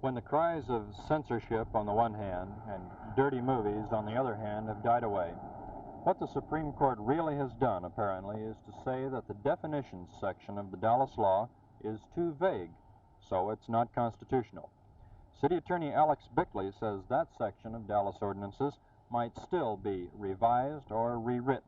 when the cries of censorship on the one hand and dirty movies on the other hand have died away. What the Supreme Court really has done, apparently, is to say that the definitions section of the Dallas law is too vague, so it's not constitutional. City Attorney Alex Bickley says that section of Dallas ordinances might still be revised or rewritten.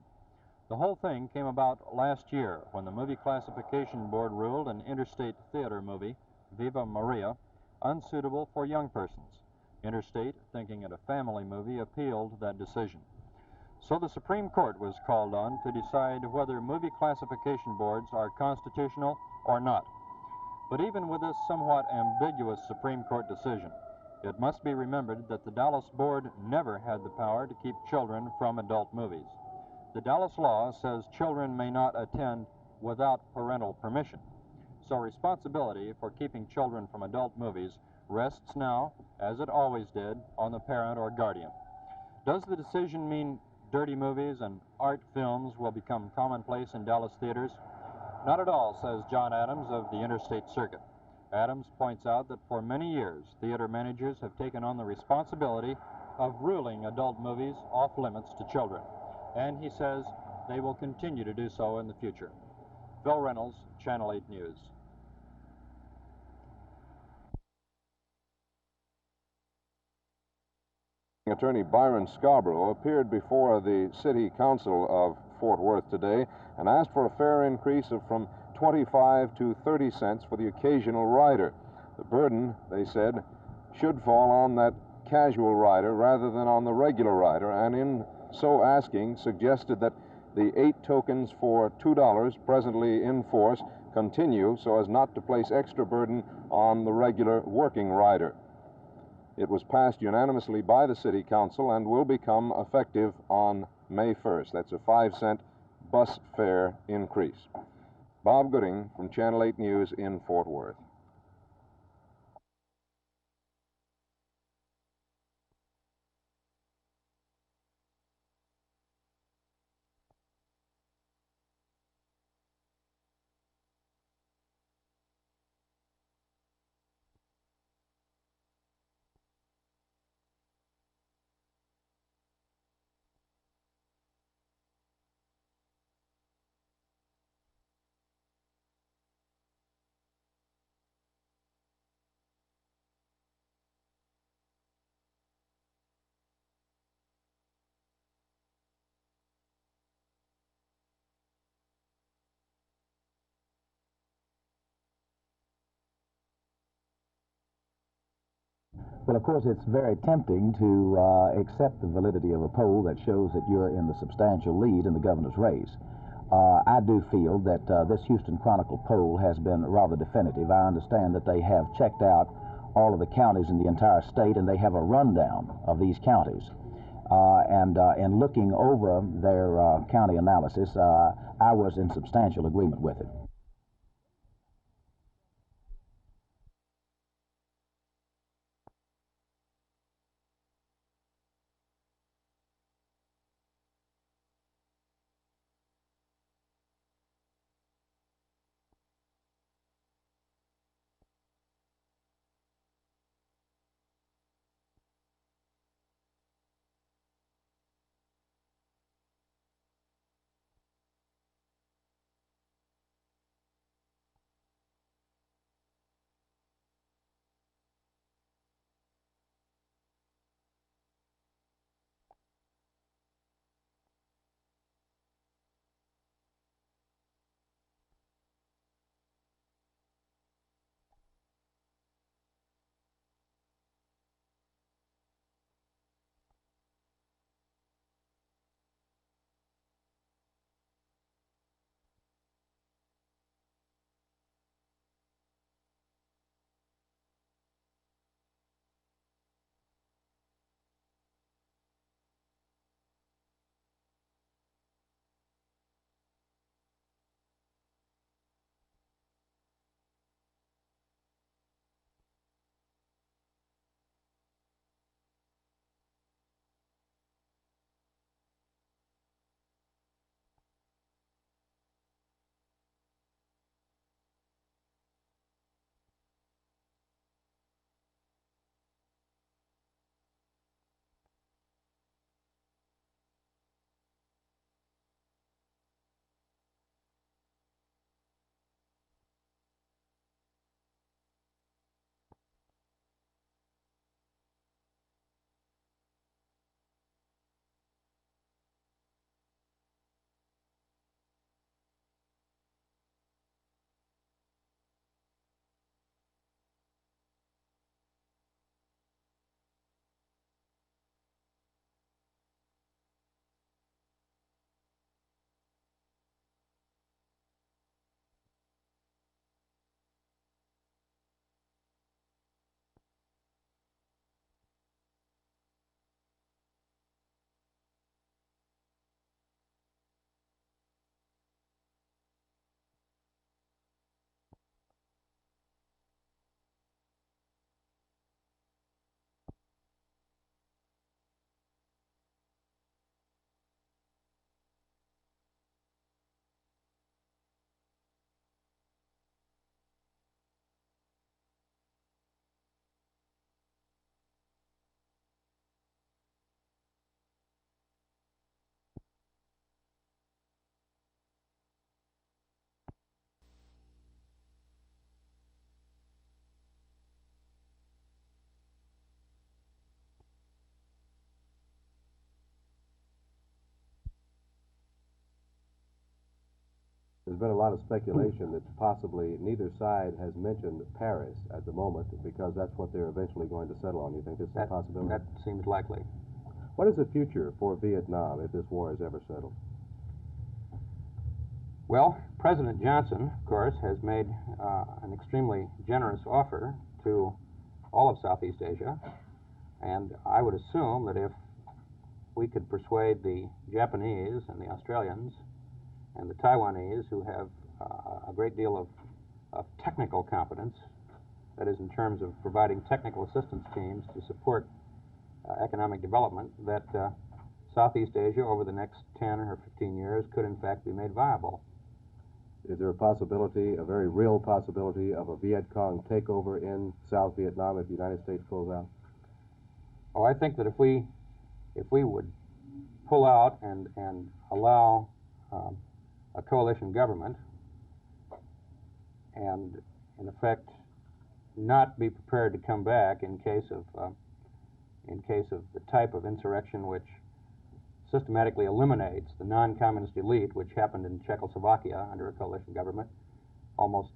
The whole thing came about last year when the Movie Classification Board ruled an interstate theater movie, Viva Maria, unsuitable for young persons. Interstate, thinking it a family movie, appealed that decision. So the Supreme Court was called on to decide whether movie classification boards are constitutional or not. But even with this somewhat ambiguous Supreme Court decision, it must be remembered that the Dallas Board never had the power to keep children from adult movies. The Dallas law says children may not attend without parental permission. So responsibility for keeping children from adult movies rests now, as it always did, on the parent or guardian. Does the decision mean dirty movies and art films will become commonplace in Dallas theaters? Not at all, says John Adams of the Interstate Circuit. Adams points out that for many years, theater managers have taken on the responsibility of ruling adult movies off limits to children. And he says they will continue to do so in the future. Phil Reynolds, Channel 8 News. Attorney Byron Scarborough appeared before the City Council of Fort Worth today and asked for a fare increase of from 25 to 30 cents for the occasional rider. The burden, they said, should fall on that casual rider rather than on the regular rider, and in so asking suggested that the 8 tokens for $2 presently in force continue so as not to place extra burden on the regular working rider. It was passed unanimously by the City Council and will become effective on May 1st. That's a 5-cent bus fare increase. Bob Gooding from Channel 8 News in Fort Worth. Well, of course, it's very tempting to accept the validity of a poll that shows that you're in the substantial lead in the governor's race. I do feel that this Houston Chronicle poll has been rather definitive. I understand that they have checked out all of the counties in the entire state, and they have a rundown of these counties. In looking over their county analysis, I was in substantial agreement with it. There's been a lot of speculation that possibly neither side has mentioned Paris at the moment because that's what they're eventually going to settle on. You think this is a possibility? That seems likely. What is the future for Vietnam if this war is ever settled? Well, President Johnson, of course, has made an extremely generous offer to all of Southeast Asia, and I would assume that if we could persuade the Japanese and the Australians and the Taiwanese, who have a great deal of technical competence, that is in terms of providing technical assistance teams to support economic development, that Southeast Asia over the next 10 or 15 years could in fact be made viable. Is there a possibility, a very real possibility, of a Viet Cong takeover in South Vietnam if the United States pulls out? Oh, I think that if we would pull out and allow a coalition government and in effect not be prepared to come back in case of the type of insurrection which systematically eliminates the non-communist elite, which happened in Czechoslovakia under a coalition government, almost.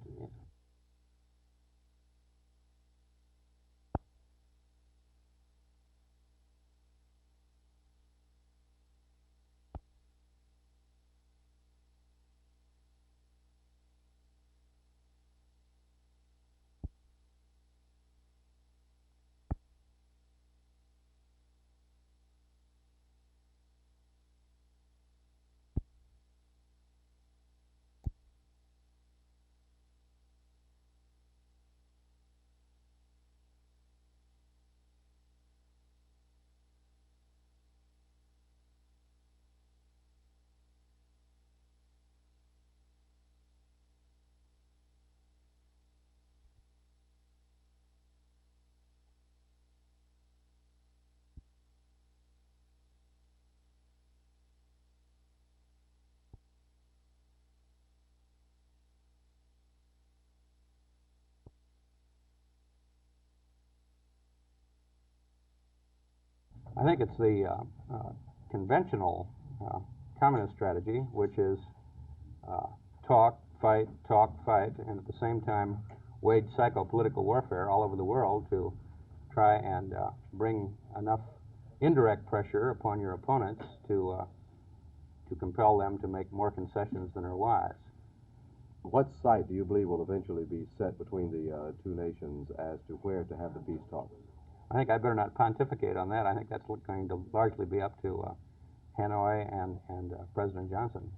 I think it's the conventional communist strategy, which is talk, fight, and at the same time wage psycho-political warfare all over the world to try and bring enough indirect pressure upon your opponents to compel them to make more concessions than are wise. What site do you believe will eventually be set between the two nations as to where to have the peace talks? I think I better not pontificate on that. I think that's going to largely be up to Hanoi and President Johnson.